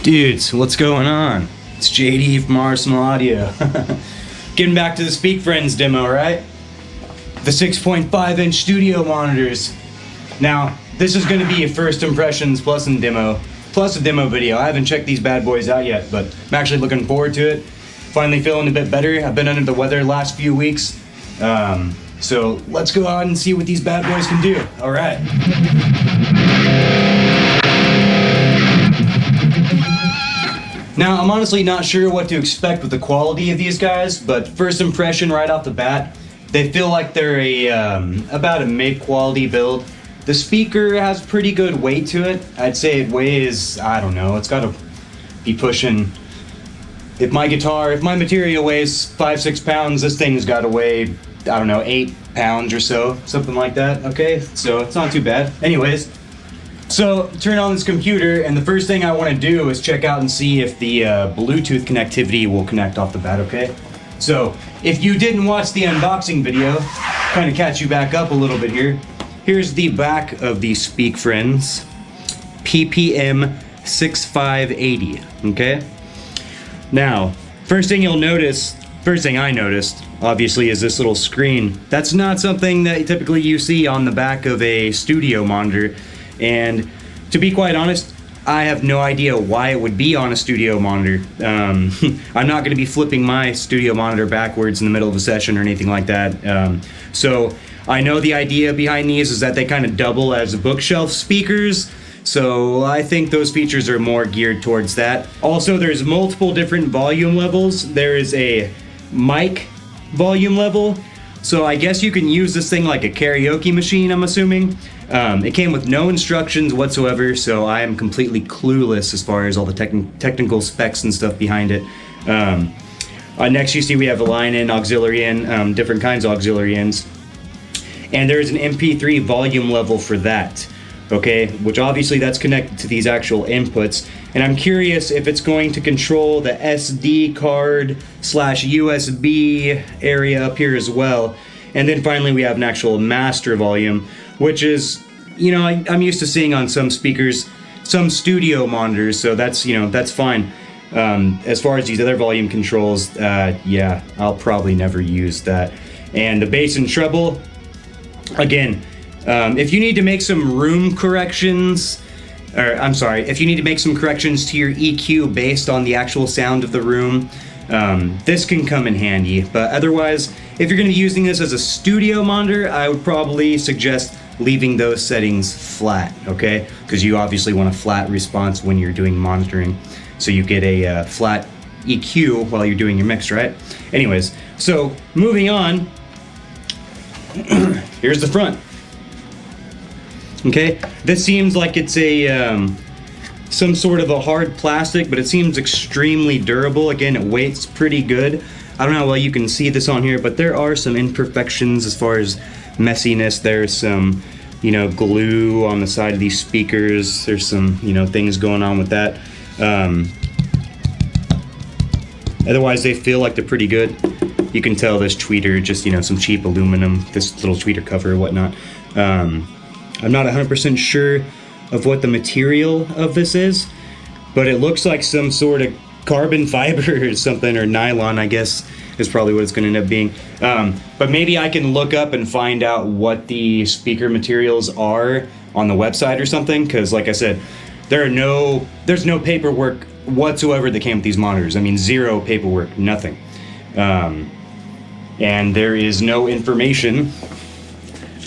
Dudes, what's going on? It's JD from Arsenal Audio. Getting back to the Speakfriends demo, right? The 6.5-inch studio monitors. Now, this is going to be a first impressions plus a demo video. I haven't checked these bad boys out yet, but I'm actually looking forward to it. Finally feeling a bit better. I've been under the weather the last few weeks. So let's go out and see what these bad boys can do. All right. Now, I'm honestly not sure what to expect with the quality of these guys, but first impression right off the bat, they feel like they're about a mid-quality build. The speaker has pretty good weight to it. I'd say it weighs, I don't know, it's gotta be pushing, if my material weighs 5-6 pounds, this thing's gotta weigh, I don't know, 8 pounds or so, something like that, okay? So it's not too bad. Anyways, so turn on this computer, and the first thing I want to do is check out and see if the Bluetooth connectivity will connect off the bat, okay? So if you didn't watch the unboxing video, kind of catch you back up a little bit here. Here's the back of the Speakfriends PPM 6580, okay? Now, first thing I noticed, obviously, is this little screen. That's not something that typically you see on the back of a studio monitor. And to be quite honest, I have no idea why it would be on a studio monitor. I'm not going to be flipping my studio monitor backwards in the middle of a session or anything like that. So I know the idea behind these is that they kind of double as bookshelf speakers. So I think those features are more geared towards that. Also, there's multiple different volume levels. There is a mic volume level. So I guess you can use this thing like a karaoke machine, I'm assuming. It came with no instructions whatsoever, so I am completely clueless as far as all the technical specs and stuff behind it. Next you see we have a line-in, auxiliary in, different kinds of auxiliary ins. And there's an MP3 volume level for that, okay? Which obviously that's connected to these actual inputs. And I'm curious if it's going to control the SD card / USB area up here as well. And then finally we have an actual master volume, which is, you know, I'm used to seeing on some speakers, some studio monitors, so that's, you know, that's fine. As far as these other volume controls, yeah, I'll probably never use that. And the bass and treble, again, if you need to make some room corrections, if you need to make some corrections to your EQ based on the actual sound of the room, this can come in handy. But otherwise, if you're going to be using this as a studio monitor, I would probably suggest leaving those settings flat, okay? Because you obviously want a flat response when you're doing monitoring, so you get a flat EQ while you're doing your mix, right? Anyways, so moving on, here's the front. Okay, this seems like it's a some sort of a hard plastic, but it seems extremely durable. Again, it weights pretty good. I don't know how well you can see this on here, but there are some imperfections as far as messiness. There's some, you know, glue on the side of these speakers. There's some, you know, things going on with that. Otherwise, they feel like they're pretty good. You can tell this tweeter, just, you know, some cheap aluminum, this little tweeter cover or whatnot. I'm not 100% sure of what the material of this is, but it looks like some sort of carbon fiber or something, or nylon, I guess, is probably what it's going to end up being. But maybe I can look up and find out what the speaker materials are on the website or something, because like I said, there's no paperwork whatsoever that came with these monitors. I mean, zero paperwork, nothing. And there is no information,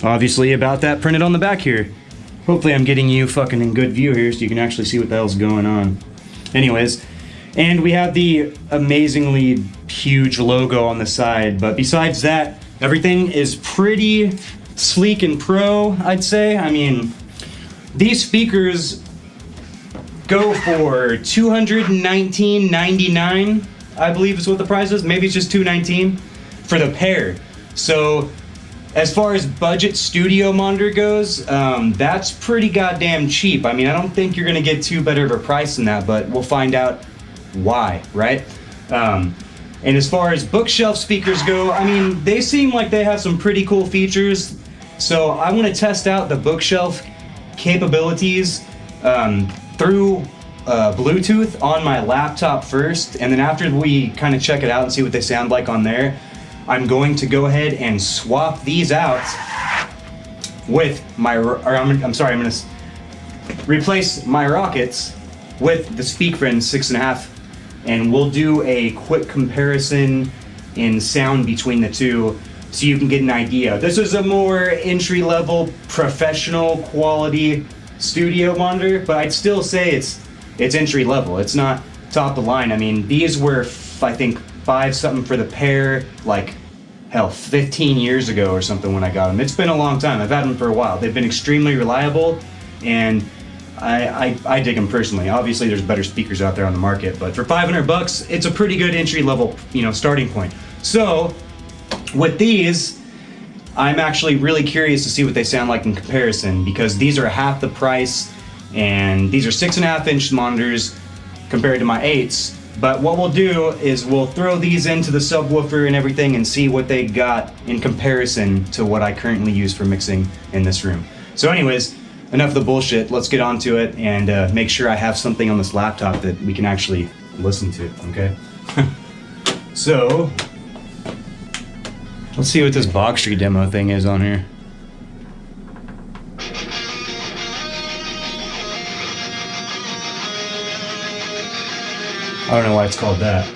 obviously, about that printed on the back here. Hopefully I'm getting you fucking in good view here so you can actually see what the hell's going on. Anyways, and we have the amazingly huge logo on the side, but besides that, everything is pretty sleek and pro, I'd say. I mean, these speakers go for $219.99, I believe is what the price is. Maybe it's just $219 for the pair. So as far as budget studio monitor goes, that's pretty goddamn cheap. I mean, I don't think you're gonna get too better of a price than that, but we'll find out why, right? And as far as bookshelf speakers go, I mean, they seem like they have some pretty cool features. So I want to test out the bookshelf capabilities through Bluetooth on my laptop first, and then after we kind of check it out and see what they sound like on there, I'm going to go ahead and swap these out with my, I'm going to replace my Rockets with the Speakfriends 6.5, and we'll do a quick comparison in sound between the two so you can get an idea. This is a more entry-level, professional quality studio monitor, but I'd still say it's entry-level. It's not top of the line. I mean, these were, I think, $5 something for the pair, like, hell, 15 years ago or something when I got them. It's been a long time. I've had them for a while. They've been extremely reliable, and I dig them personally. Obviously, there's better speakers out there on the market, but for $500, it's a pretty good entry-level, starting point. So, with these, I'm actually really curious to see what they sound like in comparison, because these are half the price, and these are 6.5-inch monitors compared to my 8s. But what we'll do is we'll throw these into the subwoofer and everything and see what they got in comparison to what I currently use for mixing in this room. So anyways, enough of the bullshit. Let's get on to it and make sure I have something on this laptop that we can actually listen to, okay? So, let's see what this box tree demo thing is on here. I don't know why it's called that.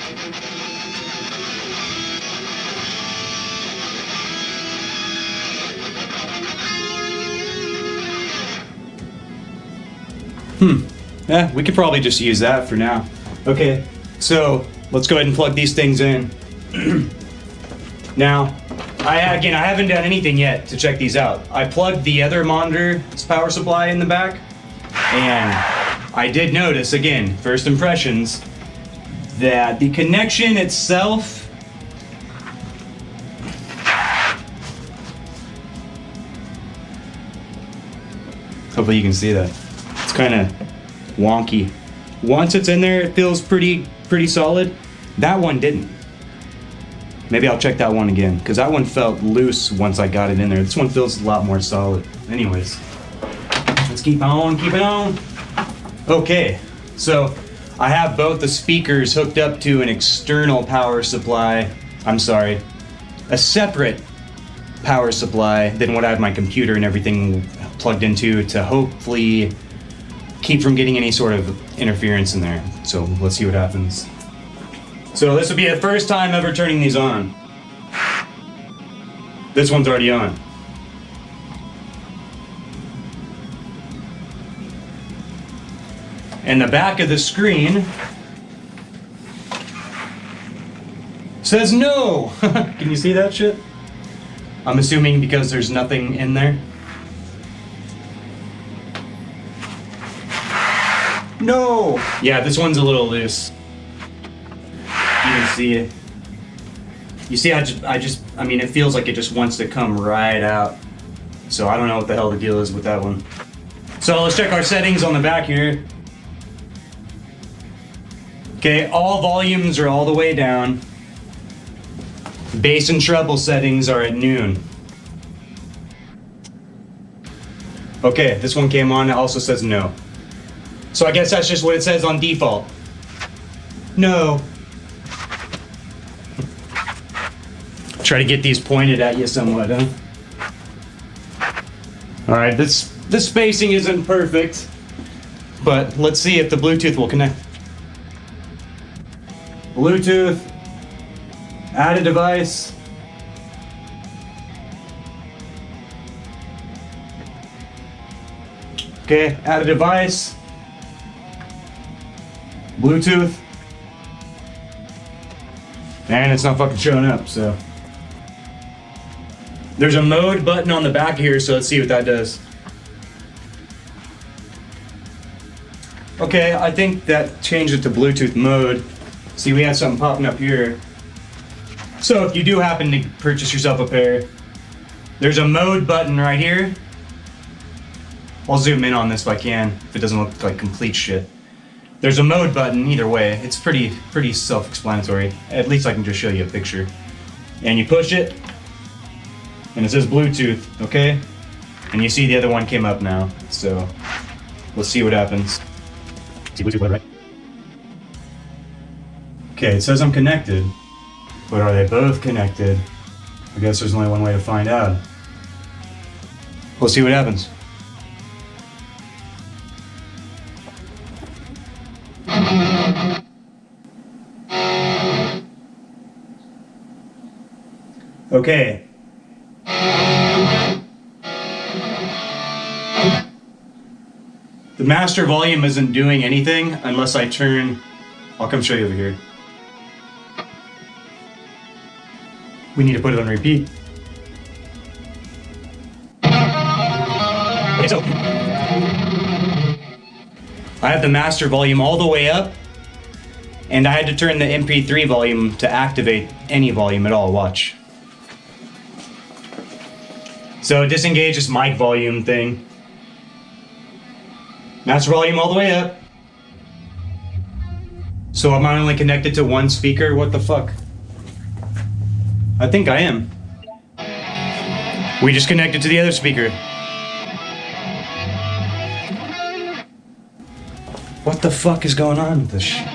Yeah, we could probably just use that for now. Okay, so let's go ahead and plug these things in. Now, I haven't done anything yet to check these out. I plugged the other monitor's power supply in the back, and I did notice, again, first impressions, that the connection itself hopefully you can see that. It's kind of wonky. Once it's in there, it feels pretty solid. That one didn't. Maybe I'll check that one again, because that one felt loose once I got it in there. This one feels a lot more solid. Anyways, let's keep it on. Okay, so I have both the speakers hooked up to an external power supply. A separate power supply than what I have my computer and everything plugged into to hopefully keep from getting any sort of interference in there. So let's see what happens. So this will be the first time ever turning these on. This one's already on. And the back of the screen says no. Can you see that shit? I'm assuming because there's nothing in there. No! Yeah, this one's a little loose. You can see it. You see, I mean, it feels like it just wants to come right out. So I don't know what the hell the deal is with that one. So let's check our settings on the back here. Okay, all volumes are all the way down. Bass and treble settings are at noon. Okay, this one came on, it also says no. So I guess that's just what it says on default. No. Try to get these pointed at you somewhat, huh? Alright, this spacing isn't perfect, but let's see if the Bluetooth will connect. Bluetooth, add a device. Okay, add a device. Bluetooth. And it's not fucking showing up, so. There's a mode button on the back here, so let's see what that does. Okay, I think that changed it to Bluetooth mode. See, we had something popping up here. So if you do happen to purchase yourself a pair, there's a mode button right here. I'll zoom in on this if I can, if it doesn't look like complete shit. There's a mode button either way. It's pretty self-explanatory. At least I can just show you a picture. And you push it, and it says Bluetooth, okay? And you see the other one came up now. So let's see what happens. See Bluetooth, right? Okay, it says I'm connected, but are they both connected? I guess there's only one way to find out. We'll see what happens. Okay. The master volume isn't doing anything unless I turn... I'll come show you over here. We need to put it on repeat. Okay, so I have the master volume all the way up, and I had to turn the MP3 volume to activate any volume at all. Watch. So disengage this mic volume thing. Master volume all the way up. So am I only connected to one speaker? What the fuck? I think I am. We just connected to the other speaker. What the fuck is going on with this shit?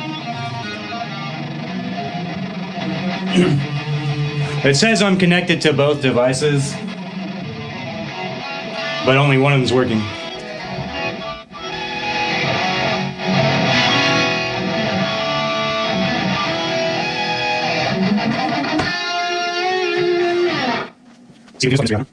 It says I'm connected to both devices, but only one of them's working. See if this one's around.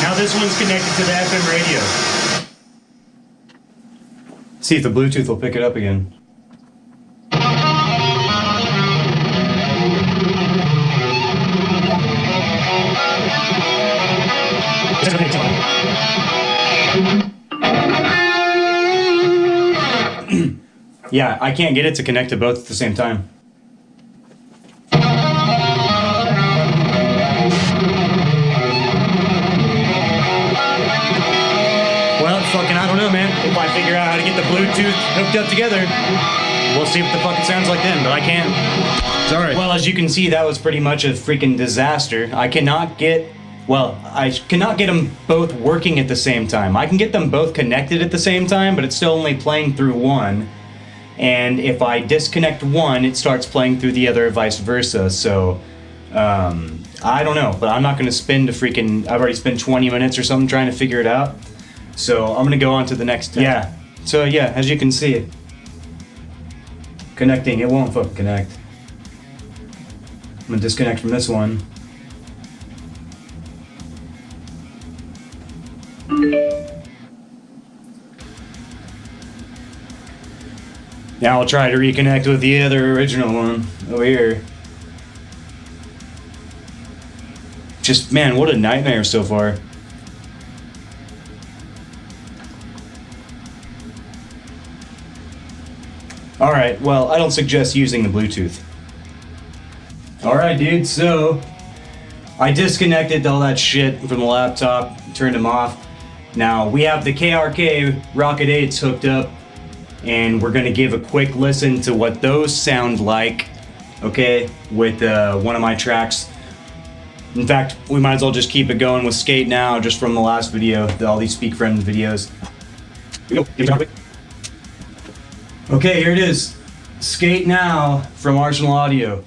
Now this one's connected to the FM radio. See if the Bluetooth will pick it up again. Yeah, I can't get it to connect to both at the same time. Well, fucking, I don't know, man. If I figure out how to get the Bluetooth hooked up together, we'll see what the fuck it sounds like then, but I can't. It's alright. Well, as you can see, that was pretty much a freaking disaster. I cannot get them both working at the same time. I can get them both connected at the same time, but it's still only playing through one. And if I disconnect one, it starts playing through the other, vice versa. So, I don't know, but I'm not gonna spend I've already spent 20 minutes or something trying to figure it out. So I'm gonna go on to the next step. Yeah. So yeah, as you can see, connecting, it won't fucking connect. I'm gonna disconnect from this one. Now I'll try to reconnect with the other original one over here. Just, man, what a nightmare so far. Alright, well, I don't suggest using the Bluetooth. Alright, dude, so I disconnected all that shit from the laptop, turned them off. Now, we have the KRK Rocket 8s hooked up, and we're gonna give a quick listen to what those sound like, okay, with one of my tracks. In fact, we might as well just keep it going with Skate Now, just from the last video, all these Speakfriends videos. Here we go. Okay, here it is. Skate Now from Arsenal Audio.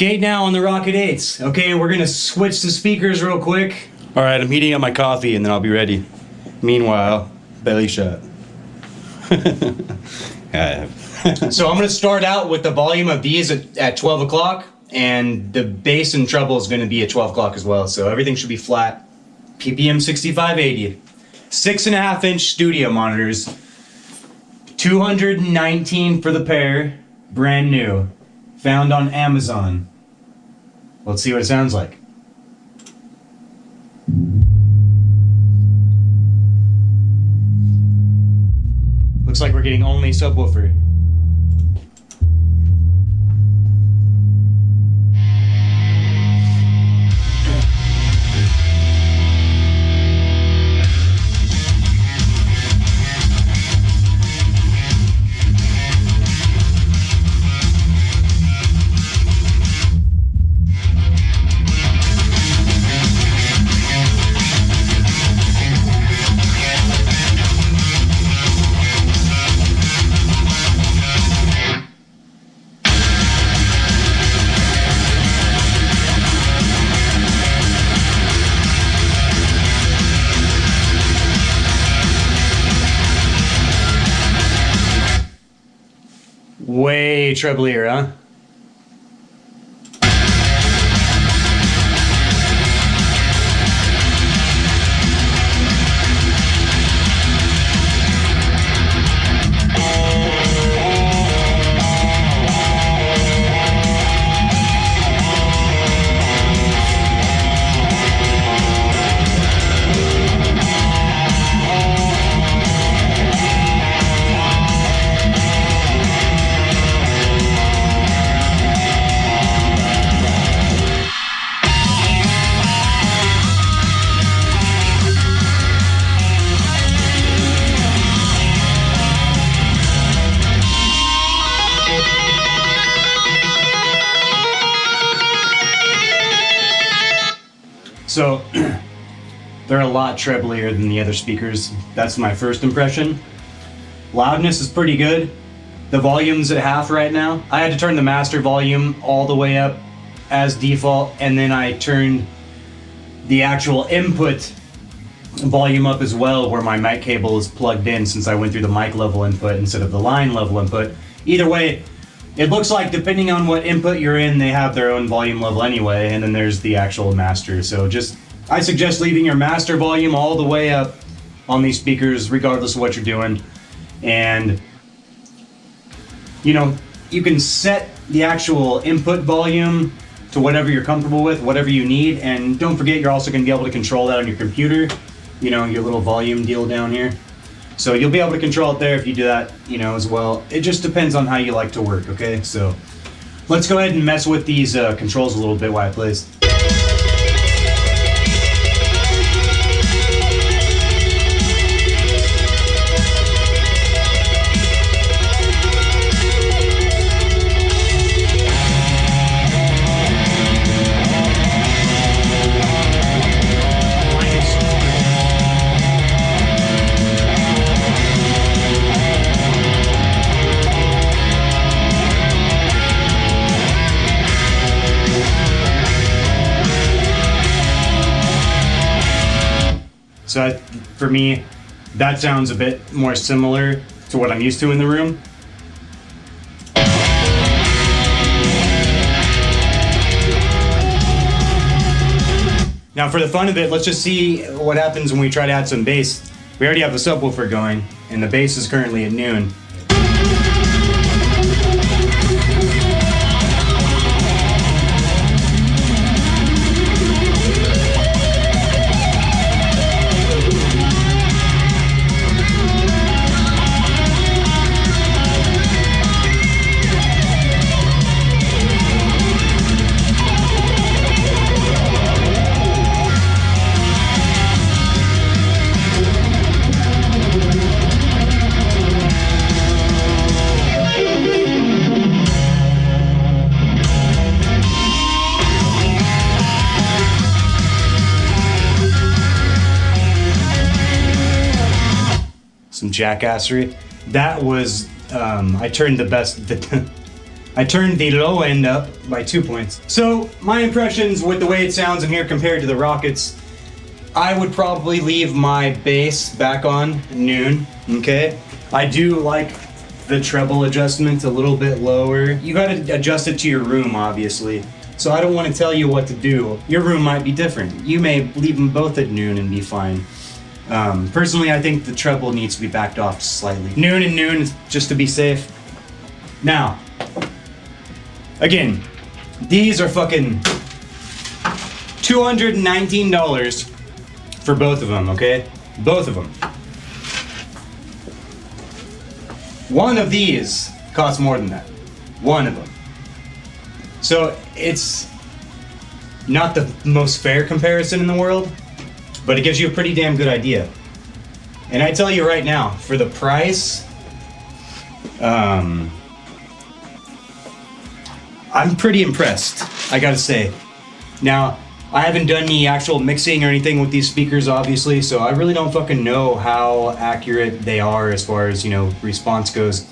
Skate now on the Rocket 8s. Okay, we're gonna switch the speakers real quick. All right, I'm heating up my coffee and then I'll be ready. Meanwhile, belly shot. So I'm gonna start out with the volume of these at 12 o'clock, and the bass and treble is gonna be at 12 o'clock as well. So everything should be flat. PPM 6580. 6.5-inch studio monitors. $219 for the pair, brand new. Found on Amazon. Let's see what it sounds like. Looks like we're getting only subwoofer. Way treblier, huh? So, they're a lot treblier than the other speakers. That's my first impression. Loudness is pretty good. The volume's at half right now. I had to turn the master volume all the way up as default, and then I turned the actual input volume up as well, where my mic cable is plugged in, since I went through the mic level input instead of the line level input. Either way, it looks like depending on what input you're in, they have their own volume level anyway, and then there's the actual master. So I suggest leaving your master volume all the way up on these speakers, regardless of what you're doing. And, you know, you can set the actual input volume to whatever you're comfortable with, whatever you need. And don't forget, you're also going to be able to control that on your computer, you know, your little volume deal down here. So you'll be able to control it there if you do that, you know, as well. It just depends on how you like to work, okay? So let's go ahead and mess with these controls a little bit while I play. So for me, that sounds a bit more similar to what I'm used to in the room. Now for the fun of it, let's just see what happens when we try to add some bass. We already have the subwoofer going, and the bass is currently at noon. Some jackassery. That was, I turned the I turned the low end up by 2 points. So my impressions with the way it sounds in here compared to the Rockets, I would probably leave my bass back on noon, okay? I do like the treble adjustment a little bit lower. You gotta adjust it to your room, obviously. So I don't want to tell you what to do. Your room might be different. You may leave them both at noon and be fine. Personally, I think the treble needs to be backed off slightly. Noon and noon, just to be safe. Now, again, these are fucking $219 for both of them, okay? Both of them. One of these costs more than that. One of them. So it's not the most fair comparison in the world, but it gives you a pretty damn good idea. And I tell you right now, for the price, I'm pretty impressed, I gotta say. Now, I haven't done any actual mixing or anything with these speakers, obviously, so I really don't fucking know how accurate they are as far as, response goes.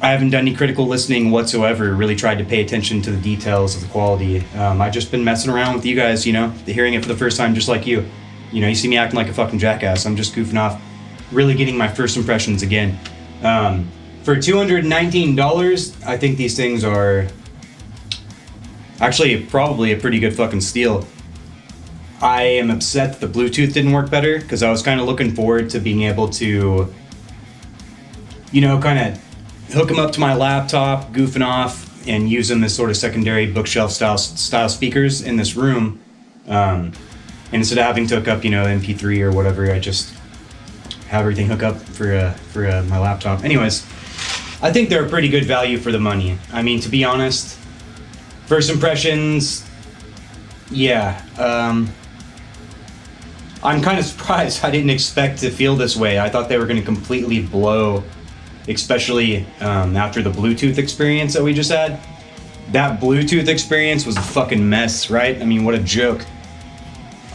I haven't done any critical listening whatsoever, really tried to pay attention to the details of the quality. I've just been messing around with you guys, hearing it for the first time just like you. You see me acting like a fucking jackass. I'm just goofing off, really getting my first impressions again. For $219, I think these things are actually probably a pretty good fucking steal. I am upset that the Bluetooth didn't work better, because I was kind of looking forward to being able to, kind of hook them up to my laptop, goofing off, and use them as sort of secondary bookshelf style speakers in this room. And instead of having to hook up, MP3 or whatever, I just have everything hook up for my laptop. Anyways, I think they're a pretty good value for the money. I mean, to be honest, first impressions, yeah. I'm kind of surprised. I didn't expect to feel this way. I thought they were going to completely blow, especially after the Bluetooth experience that we just had. That Bluetooth experience was a fucking mess, right? I mean, what a joke.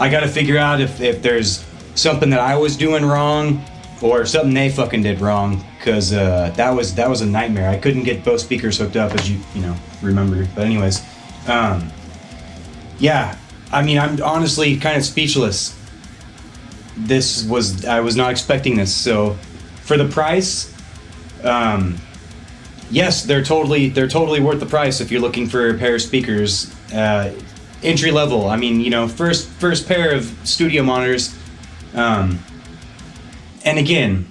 I got to figure out if there's something that I was doing wrong or something they fucking did wrong, because that was a nightmare. I couldn't get both speakers hooked up, as you remember. But anyways, yeah. I mean, I'm honestly kind of speechless. I was not expecting this. So, for the price, yes, they're totally worth the price if you're looking for a pair of speakers. Entry level. I mean, first pair of studio monitors. And again,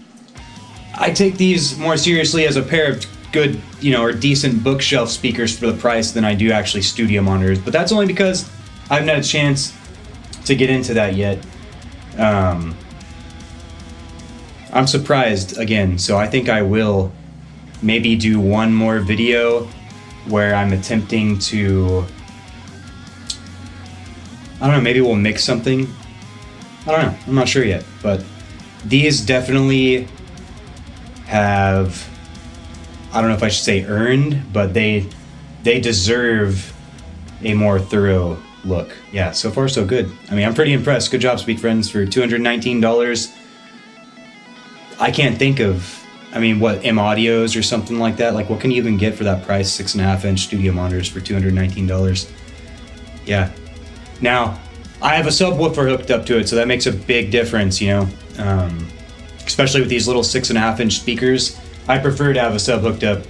I take these more seriously as a pair of good, or decent bookshelf speakers for the price than I do actually studio monitors. But that's only because I haven't had a chance to get into that yet. I'm surprised again, so I think I will maybe do one more video where I'm attempting to, I don't know, maybe we'll mix something. I don't know, I'm not sure yet, but these definitely have, I don't know if I should say earned, but they deserve a more thorough look. Yeah, so far so good. I mean, I'm pretty impressed. Good job, Speakfriends, for $219. I can't think of, what, M Audios or something like that? Like, what can you even get for that price? 6.5-inch studio monitors for $219. Yeah. Now, I have a subwoofer hooked up to it, so that makes a big difference, especially with these little 6.5-inch speakers. I prefer to have a sub hooked up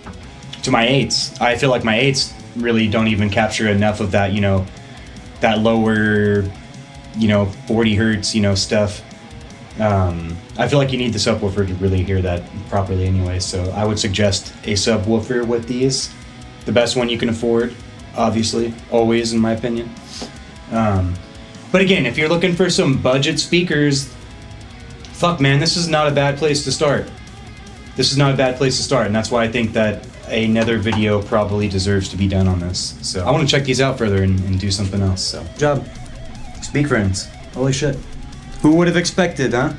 to my 8s. I feel like my 8s really don't even capture enough of that, that lower, 40 hertz, stuff. I feel like you need the subwoofer to really hear that properly anyway, so I would suggest a subwoofer with these. The best one you can afford, obviously, always in my opinion. But again, if you're looking for some budget speakers, fuck man, this is not a bad place to start. This is not a bad place to start, and that's why I think that another video probably deserves to be done on this. So I want to check these out further and do something else, so. Good job. Speakfriends. Holy shit. Who would have expected, huh?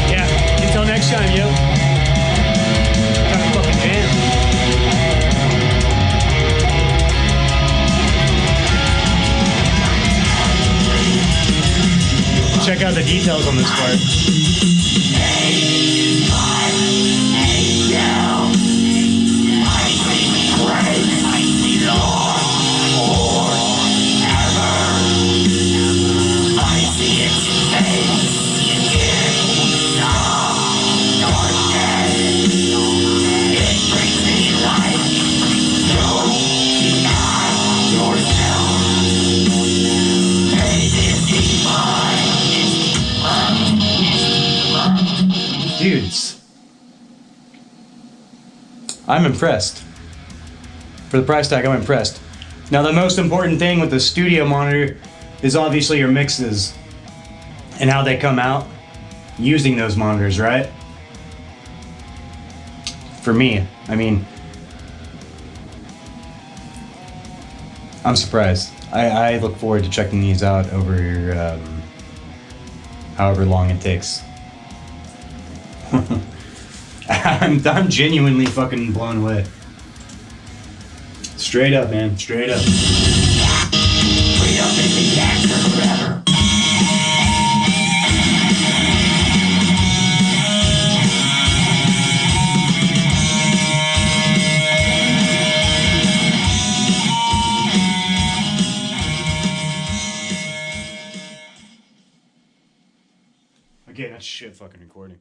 Yeah, until next time, yo. Time to fucking jam. to check out the details on this part. Dudes, I'm impressed. For the price tag, I'm impressed. Now, the most important thing with the studio monitor is obviously your mixes and how they come out using those monitors, right? For me, I mean, I'm surprised. I look forward to checking these out over however long it takes. I'm genuinely fucking blown away. Straight up, man. Straight up. Again, that's shit fucking recording.